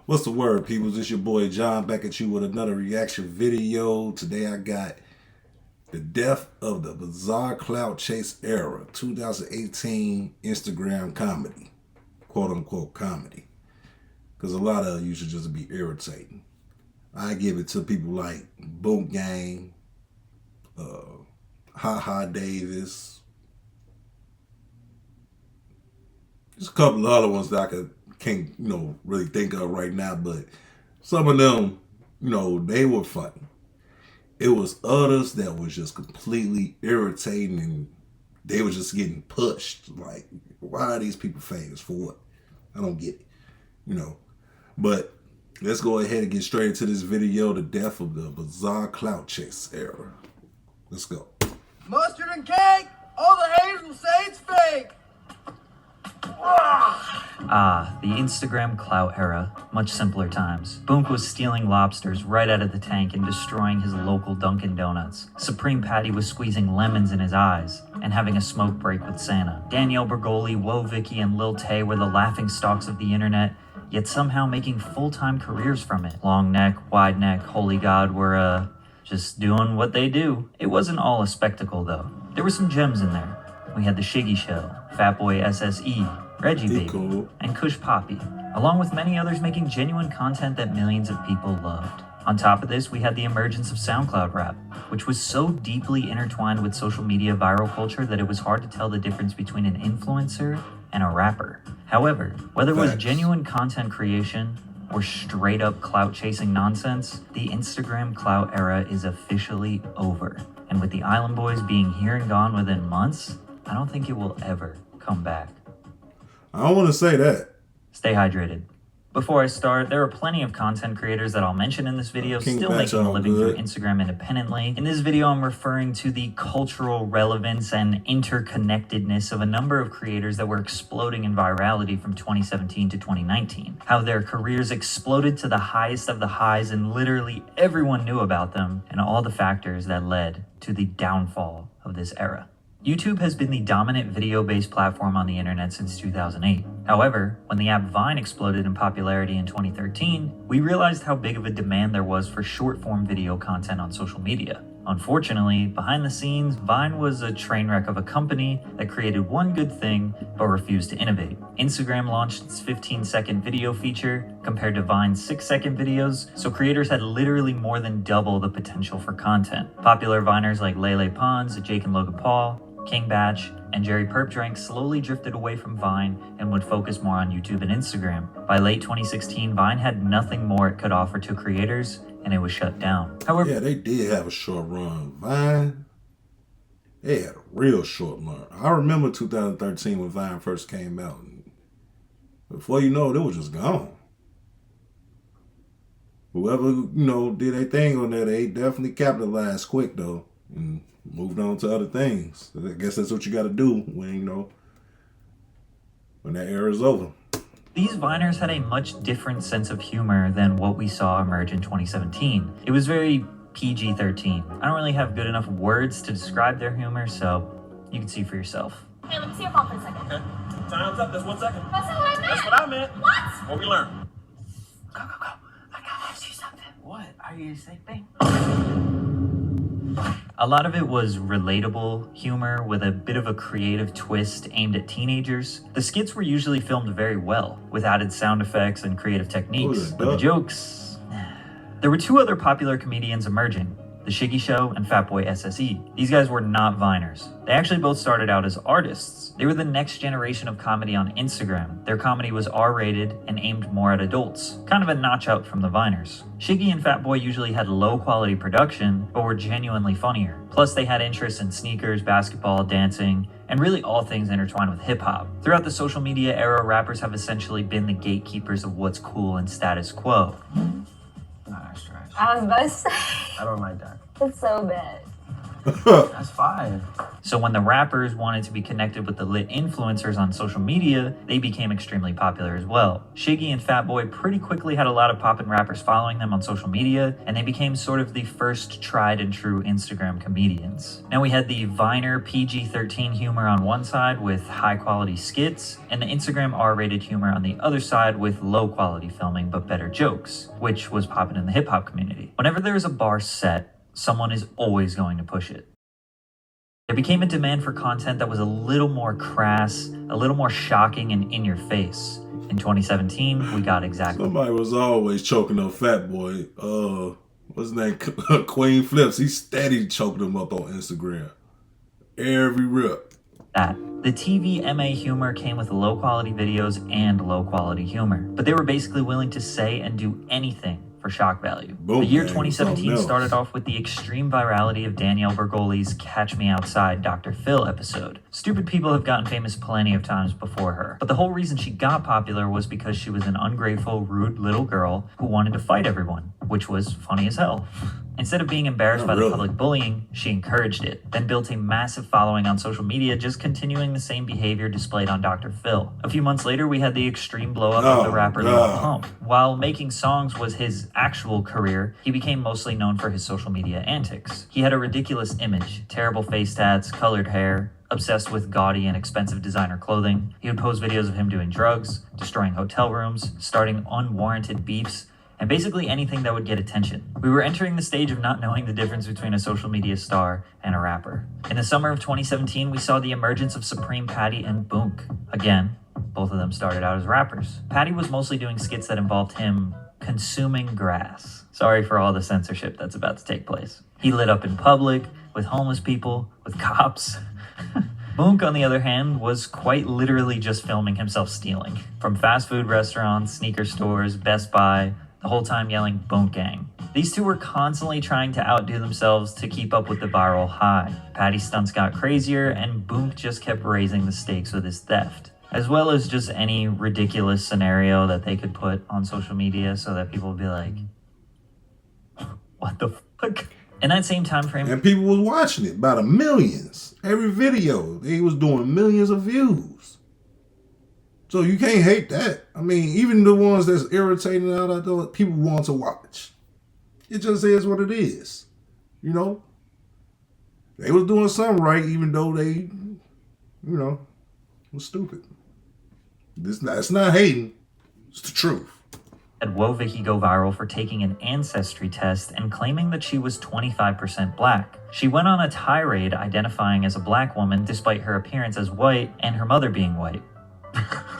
What's the word, peoples? It's your boy John back at you with another reaction video. Today I got the death of the bizarre clout chase era, 2018 Instagram comedy, quote unquote comedy. Because a lot of it used to just be irritating. I give it to people like Boot Gang, Ha Ha Davis. There's a couple of other ones that I can't really think of right now, but some of them, they were funny. It was others that was just completely irritating and they were just getting pushed. Like, why are these people famous? For what? I don't get it, But let's go ahead and get straight into this video, the death of the bizarre clout chase era. Let's go. Mustard and cake! All the haters will say it's fake! The Instagram clout era, much simpler times. Boonk was stealing lobsters right out of the tank and destroying his local Dunkin' Donuts. Supreme Patty was squeezing lemons in his eyes and having a smoke break with Santa. Danielle Bergoli, Woah Vicky, and Lil Tay were the laughing stocks of the internet, yet somehow making full-time careers from it. Long neck, wide neck, holy god were, just doing what they do. It wasn't all a spectacle though. There were some gems in there. We had the Shiggy Show, Fatboy SSE, Reggie Baby, cool. and Kush Poppy, along with many others making genuine content that millions of people loved. On top of this, we had the emergence of SoundCloud rap, which was so deeply intertwined with social media viral culture that it was hard to tell the difference between an influencer and a rapper. However, whether it was genuine content creation or straight up clout chasing nonsense, the Instagram clout era is officially over. And with the Island Boys being here and gone within months, I don't think it will ever come back. I don't want to say that. Stay hydrated. Before I start, there are plenty of content creators that I'll mention in this video still making a living through Instagram independently. In this video, I'm referring to the cultural relevance and interconnectedness of a number of creators that were exploding in virality from 2017 to 2019. How their careers exploded to the highest of the highs and literally everyone knew about them, and all the factors that led to the downfall of this era. YouTube has been the dominant video-based platform on the internet since 2008. However, when the app Vine exploded in popularity in 2013, we realized how big of a demand there was for short-form video content on social media. Unfortunately, behind the scenes, Vine was a train wreck of a company that created one good thing but refused to innovate. Instagram launched its 15-second video feature compared to Vine's 6-second videos, so creators had literally more than double the potential for content. Popular Viners like Lele Pons, Jake and Logan Paul, King Batch, and Jerry Perpdrank slowly drifted away from Vine and would focus more on YouTube and Instagram. By late 2016, Vine had nothing more it could offer to creators, and it was shut down. However, yeah, they did have a short run. Vine, they had a real short run. I remember 2013 when Vine first came out. And before you know it, it was just gone. Whoever, did their thing on there, they definitely capitalized quick, though, and moved on to other things. I guess that's what you got to do when, when that era is over. these Viners had a much different sense of humor than what we saw emerge in 2017. It was very PG-13. I don't really have good enough words to describe their humor, so you can see for yourself. Hey, let me see your phone for a second. Okay. Time's up. That's 1 second. That's not what I meant. That's what I meant. What? What we learned. Go. I gotta ask you something. What? Are you the same thing? A lot of it was relatable humor with a bit of a creative twist aimed at teenagers. The skits were usually filmed very well, with added sound effects and creative techniques, but the jokes... There were two other popular comedians emerging, The Shiggy Show and Fatboy SSE. These guys were not Viners. They actually both started out as artists. They were the next generation of comedy on Instagram. Their comedy was R-rated and aimed more at adults, kind of a notch up from the Viners. Shiggy and Fatboy usually had low-quality production, but were genuinely funnier. Plus, they had interests in sneakers, basketball, dancing, and really all things intertwined with hip-hop. Throughout the social media era, rappers have essentially been the gatekeepers of what's cool and status quo. That's trash. I was about to say. I don't like that. It's so bad. That's fire. So when the rappers wanted to be connected with the lit influencers on social media, they became extremely popular as well. Shiggy and Fat Boy pretty quickly had a lot of poppin' rappers following them on social media, and they became sort of the first tried and true Instagram comedians. Now we had the Viner PG-13 humor on one side with high quality skits, and the Instagram R-rated humor on the other side with low quality filming but better jokes, which was poppin' in the hip hop community. Whenever there is a bar set, someone is always going to push it. There became a demand for content that was a little more crass, a little more shocking and in your face. In 2017, we got exactly. Somebody was always choking up Fat Boy. What's his name? Queen Flips. He steady choking him up on Instagram. Every rip. That. The TV MA humor came with low quality videos and low quality humor, but they were basically willing to say and do anything for shock value. Boom, the year man, 2017 started off with the extreme virality of Danielle Bergoli's Catch Me Outside Dr. Phil episode. Stupid people have gotten famous plenty of times before her, but the whole reason she got popular was because she was an ungrateful, rude little girl who wanted to fight everyone, which was funny as hell. Instead of being embarrassed by the public bullying, she encouraged it, then built a massive following on social media, just continuing the same behavior displayed on Dr. Phil. A few months later, we had the extreme blow-up of the rapper Lil Pump. While making songs was his actual career, he became mostly known for his social media antics. He had a ridiculous image, terrible face tats, colored hair, obsessed with gaudy and expensive designer clothing. He would post videos of him doing drugs, destroying hotel rooms, starting unwarranted beefs, and basically anything that would get attention. We were entering the stage of not knowing the difference between a social media star and a rapper. In the summer of 2017, we saw the emergence of Supreme Patty and Boonk. Again, both of them started out as rappers. Patty was mostly doing skits that involved him consuming grass. Sorry for all the censorship that's about to take place. He lit up in public, with homeless people, with cops. Boonk, on the other hand, was quite literally just filming himself stealing. From fast food restaurants, sneaker stores, Best Buy, the whole time yelling "Boonk Gang." These two were constantly trying to outdo themselves to keep up with the viral high. Patty's stunts got crazier, and Boonk just kept raising the stakes with his theft, as well as just any ridiculous scenario that they could put on social media so that people would be like, what the fuck? In that same time frame, and people was watching it by the millions. Every video, he was doing millions of views. So you can't hate that. I mean, even the ones that's irritating out there, people want to watch. It just is what it is. You know? They was doing something right, even though they, was stupid. It's not hating. It's the truth. Had Whoa Vicky go viral for taking an ancestry test and claiming that she was 25% black. She went on a tirade identifying as a black woman despite her appearance as white and her mother being white.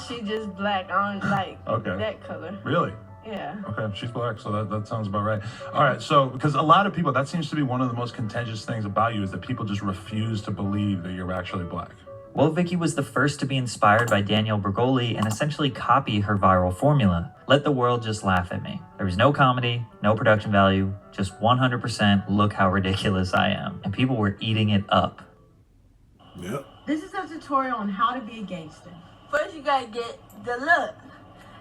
She just black. I don't like that color. Really? Yeah. Okay, she's black, so that sounds about right. All right, so because a lot of people, that seems to be one of the most contentious things about you is that people just refuse to believe that you're actually black. Well, Vicky was the first to be inspired by Danielle Bergoli and essentially copy her viral formula. Let the world just laugh at me. There was no comedy, no production value, just 100% look how ridiculous I am. And people were eating it up. Yep. This is a tutorial on how to be a gangster. First, you gotta get the look.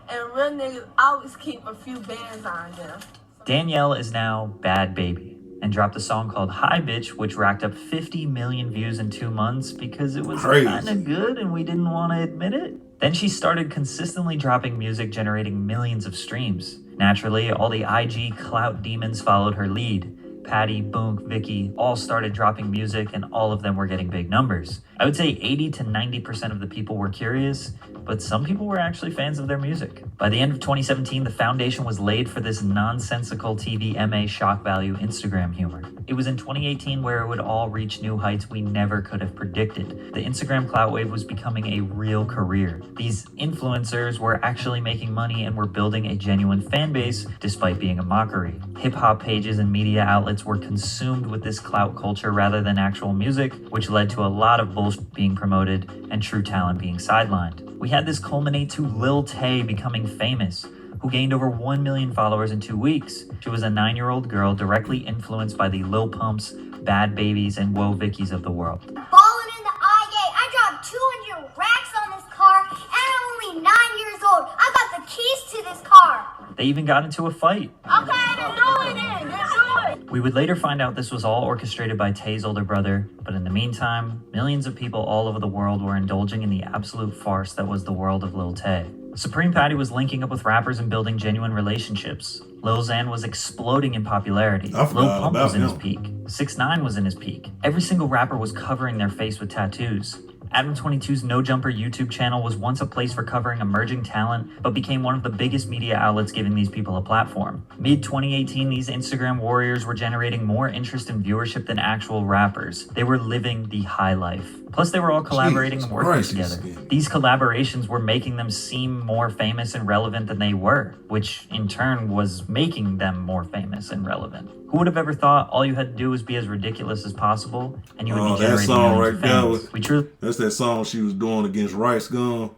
And real niggas always keep a few bands on them. Danielle is now Bad Baby and dropped a song called Hi Bitch, which racked up 50 million views in 2 months because it was kind of good and we didn't want to admit it. Then she started consistently dropping music, generating millions of streams. Naturally, all the IG Clout demons followed her lead. Patty, Boonk, Vicky all started dropping music and all of them were getting big numbers. I would say 80 to 90% of the people were curious, but some people were actually fans of their music. By the end of 2017, the foundation was laid for this nonsensical TV MA shock value Instagram humor. It was in 2018 where it would all reach new heights we never could have predicted. The Instagram clout wave was becoming a real career. These influencers were actually making money and were building a genuine fan base despite being a mockery. Hip-hop pages and media outlets were consumed with this clout culture rather than actual music, which led to a lot of bullshit being promoted and true talent being sidelined. We had this culminate to Lil Tay becoming famous, who gained over 1 million followers in 2 weeks. She was a 9-year-old girl directly influenced by the Lil Pumps, Bad Babies, and Whoa Vickies of the world. Balling in the IA, I dropped 200 racks on this car, and I'm only 9 years old. I got the keys to this car. They even got into a fight. Okay, then do it then. Just do it. We would later find out this was all orchestrated by Tay's older brother, but in the meantime, millions of people all over the world were indulging in the absolute farce that was the world of Lil Tay. Supreme Patty was linking up with rappers and building genuine relationships. Lil Xan was exploding in popularity. Lil Pump was in his peak. 6ix9ine was in his peak. Every single rapper was covering their face with tattoos. Adam22's No Jumper YouTube channel was once a place for covering emerging talent, but became one of the biggest media outlets giving these people a platform. Mid-2018, these Instagram warriors were generating more interest and viewership than actual rappers. They were living the high life. Plus, they were all collaborating and working together. These collaborations were making them seem more famous and relevant than they were, which in turn was making them more famous and relevant. Who would have ever thought all you had to do was be as ridiculous as possible and you would be generating millions of fans? That's that song she was doing against Rice Gum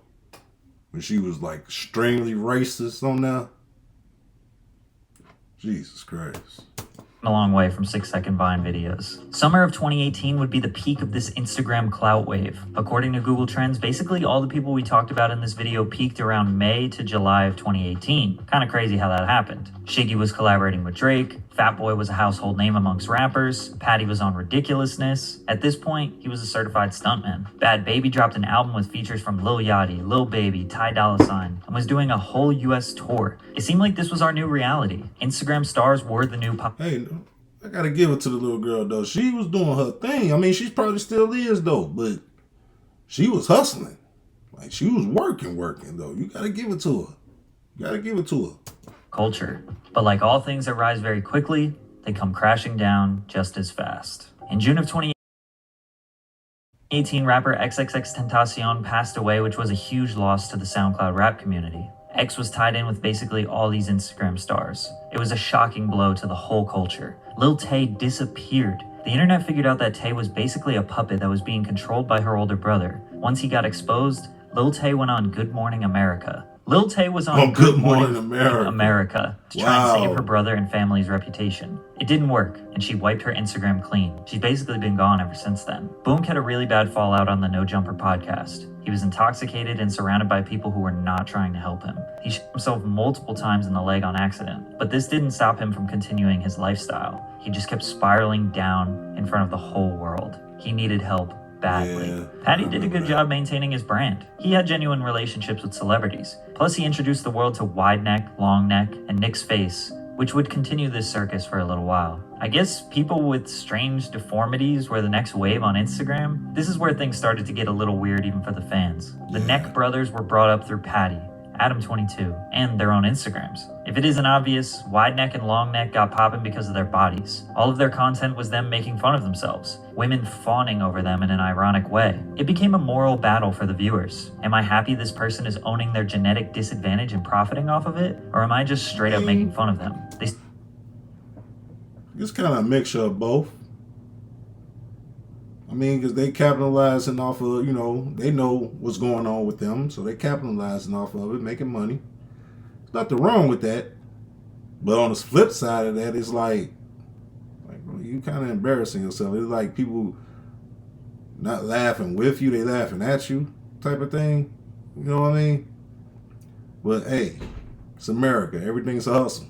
when she was like extremely racist on that. Jesus Christ. A long way from 6-second Vine videos. Summer of 2018 would be the peak of this Instagram clout wave. According to Google Trends, basically all the people we talked about in this video peaked around May to July of 2018. Kind of crazy how that happened. Shiggy was collaborating with Drake, Fatboy was a household name amongst rappers, Patty was on Ridiculousness. At this point, he was a certified stuntman. Bad Baby dropped an album with features from Lil Yachty, Lil Baby, Ty Dolla $ign, and was doing a whole US tour. It seemed like this was our new reality. Instagram stars were the new pop. Hey, I gotta give it to the little girl though. She was doing her thing. I mean, she probably still is though, but she was hustling. Like she was working though. You gotta give it to her. Culture. But like all things that rise very quickly, they come crashing down just as fast. In June of 2018, rapper XXXTentacion passed away, which was a huge loss to the SoundCloud rap community. X was tied in with basically all these Instagram stars. It was a shocking blow to the whole culture. Lil Tay disappeared. The internet figured out that Tay was basically a puppet that was being controlled by her older brother. Once he got exposed, Lil Tay went on Good Morning America. Lil Tay was on Good Morning America to try and save her brother and family's reputation. It didn't work, and she wiped her Instagram clean. She's basically been gone ever since then. Boonk had a really bad fallout on the No Jumper podcast. He was intoxicated and surrounded by people who were not trying to help him. He shot himself multiple times in the leg on accident, but this didn't stop him from continuing his lifestyle. He just kept spiraling down in front of the whole world. He needed help badly. Yeah, Patty did a good job maintaining his brand. He had genuine relationships with celebrities. Plus, he introduced the world to wide neck, long neck, and Nick's face, which would continue this circus for a little while. I guess people with strange deformities were the next wave on Instagram. This is where things started to get a little weird even for the fans. The Neck brothers were brought up through Patty, Adam22, and their own Instagrams. If it isn't obvious, wide neck and long neck got popping because of their bodies. All of their content was them making fun of themselves, women fawning over them in an ironic way. It became a moral battle for the viewers. Am I happy this person is owning their genetic disadvantage and profiting off of it? Or am I just straight up making fun of them? It's kind of a mixture of both. I mean, because they capitalizing off of, they know what's going on with them, so they capitalizing off of it, making money. There's nothing wrong with that. But on the flip side of that, it's like bro, you kind of embarrassing yourself. It's like people not laughing with you, they laughing at you type of thing. You know what I mean? But hey, it's America. Everything's a hustle.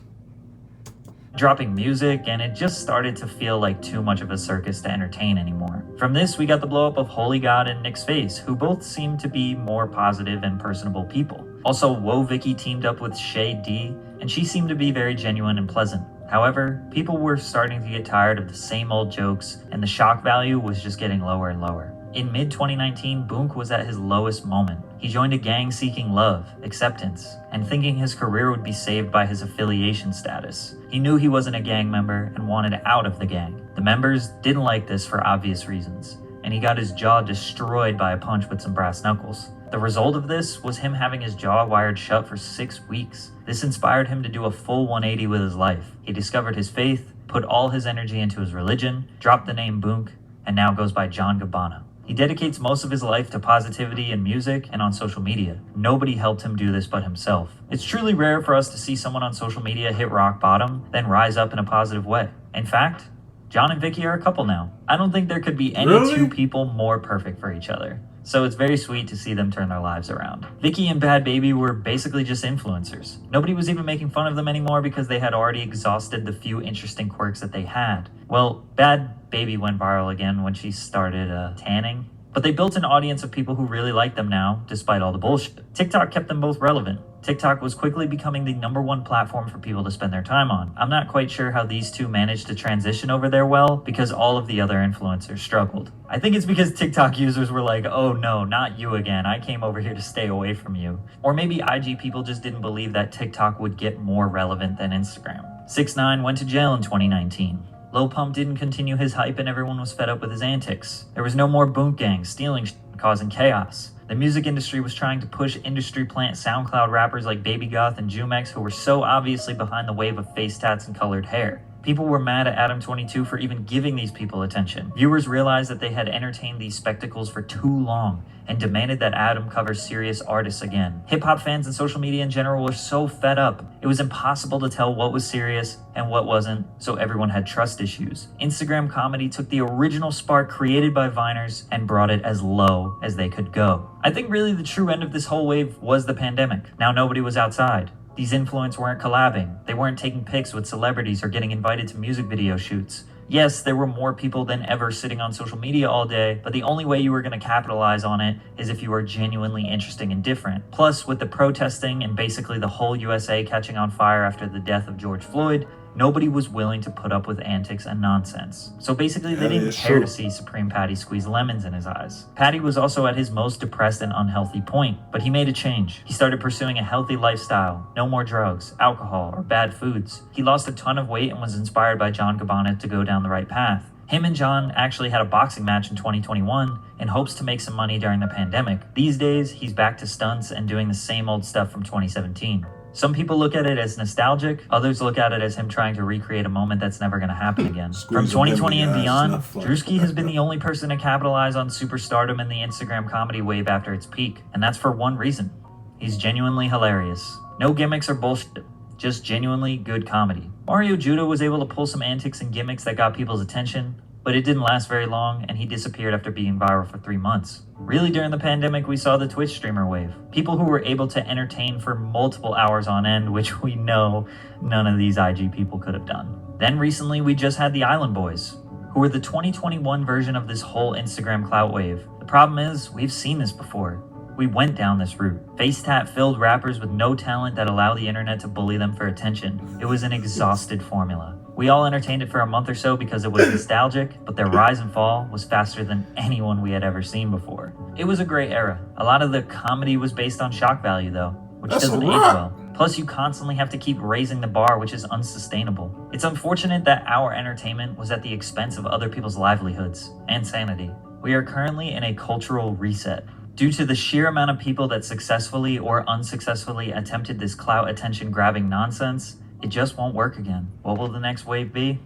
Dropping music, and it just started to feel like too much of a circus to entertain anymore. From this, we got the blow up of Holy God and Nick's Face, who both seemed to be more positive and personable people. Also, Woah Vicky teamed up with Shay D, and she seemed to be very genuine and pleasant. However, people were starting to get tired of the same old jokes, and the shock value was just getting lower and lower. In mid-2019, Boonk was at his lowest moment. He joined a gang seeking love, acceptance, and thinking his career would be saved by his affiliation status. He knew he wasn't a gang member and wanted out of the gang. The members didn't like this for obvious reasons, and he got his jaw destroyed by a punch with some brass knuckles. The result of this was him having his jaw wired shut for 6 weeks. This inspired him to do a full 180 with his life. He discovered his faith, put all his energy into his religion, dropped the name Boonk, and now goes by John Gabbana. He dedicates most of his life to positivity in music and on social media. Nobody helped him do this but himself. It's truly rare for us to see someone on social media hit rock bottom, then rise up in a positive way. In fact, John and Vicky are a couple now. I don't think there could be any two people more perfect for each other. So it's very sweet to see them turn their lives around. Vicky and Bad Baby were basically just influencers. Nobody was even making fun of them anymore because they had already exhausted the few interesting quirks that they had. Well, Bad Baby went viral again when she started tanning. But they built an audience of people who really like them now, despite all the bullshit. TikTok kept them both relevant. TikTok was quickly becoming the #1 platform for people to spend their time on. I'm not quite sure how these two managed to transition over there well, because all of the other influencers struggled. I think it's because TikTok users were like, oh no, not you again, I came over here to stay away from you. Or maybe IG people just didn't believe that TikTok would get more relevant than Instagram. 6ix9ine went to jail in 2019. Lil Pump didn't continue his hype and everyone was fed up with his antics. There was no more boot gangs stealing shit and causing chaos. The music industry was trying to push industry plant SoundCloud rappers like Baby Goth and Jumex who were so obviously behind the wave of face tats and colored hair. People were mad at Adam22 for even giving these people attention. Viewers realized that they had entertained these spectacles for too long and demanded that Adam cover serious artists again. Hip-hop fans and social media in general were so fed up. It was impossible to tell what was serious and what wasn't, so everyone had trust issues. Instagram comedy took the original spark created by Viners and brought it as low as they could go. I think really the true end of this whole wave was the pandemic. Now nobody was outside. These influencers weren't collabing. They weren't taking pics with celebrities or getting invited to music video shoots. Yes, there were more people than ever sitting on social media all day, but the only way you were going to capitalize on it is if you were genuinely interesting and different. Plus, with the protesting and basically the whole USA catching on fire after the death of George Floyd, nobody was willing to put up with antics and nonsense. So basically they didn't care to see Supreme Patty squeeze lemons in his eyes. Patty was also at his most depressed and unhealthy point, but he made a change. He started pursuing a healthy lifestyle, no more drugs, alcohol, or bad foods. He lost a ton of weight and was inspired by John Gabbana to go down the right path. Him and John actually had a boxing match in 2021 in hopes to make some money during the pandemic. These days, he's back to stunts and doing the same old stuff from 2017. Some people look at it as nostalgic, others look at it as him trying to recreate a moment that's never going to happen again. From 2020 and beyond, Drewski has been the only person to capitalize on superstardom in the Instagram comedy wave after its peak, and that's for one reason. He's genuinely hilarious. No gimmicks or bullshit, just genuinely good comedy. Mario Judah was able to pull some antics and gimmicks that got people's attention, but it didn't last very long and he disappeared after being viral for 3 months. Really, during the pandemic, we saw the Twitch streamer wave. People who were able to entertain for multiple hours on end, which we know none of these IG people could have done. Then recently, we just had the Island Boys, who were the 2021 version of this whole Instagram clout wave. The problem is, we've seen this before. We went down this route. Face tat filled rappers with no talent that allow the internet to bully them for attention. It was an exhausted formula. We all entertained it for a month or so because it was nostalgic, but their rise and fall was faster than anyone we had ever seen before. It was a great era. A lot of the comedy was based on shock value though, which doesn't age well. Plus you constantly have to keep raising the bar, which is unsustainable. It's unfortunate that our entertainment was at the expense of other people's livelihoods and sanity. We are currently in a cultural reset. Due to the sheer amount of people that successfully or unsuccessfully attempted this clout attention grabbing nonsense, it just won't work again. What will the next wave be?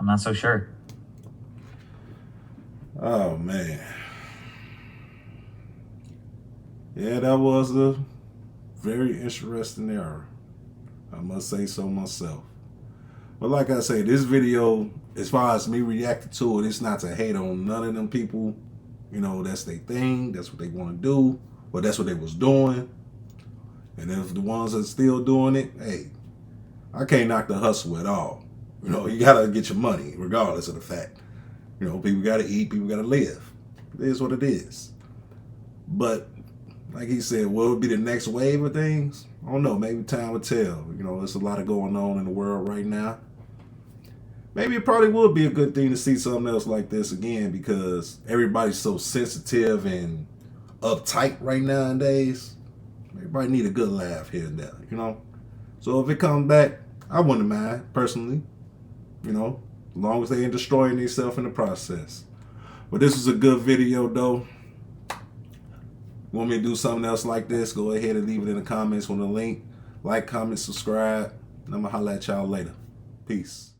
I'm not so sure. Oh, man. Yeah, that was a very interesting era. I must say so myself. But like I say, this video, as far as me reacting to it, it's not to hate on none of them people. You know, that's their thing. That's what they want to do. But that's what they was doing. And if the ones that are still doing it, hey, I can't knock the hustle at all. You know, you got to get your money regardless of the fact. You know, people got to eat, people got to live. It is what it is. But like he said, what would be the next wave of things? I don't know. Maybe time will tell. You know, there's a lot of going on in the world right now. Maybe it probably would be a good thing to see something else like this again because everybody's so sensitive and uptight right nowadays. Everybody need a good laugh here and there, you know? So if it comes back, I wouldn't mind, personally. You know, as long as they ain't destroying themselves in the process. But this is a good video, though. Want me to do something else like this? Go ahead and leave it in the comments on the link. Like, comment, subscribe. And I'm going to holler at y'all later. Peace.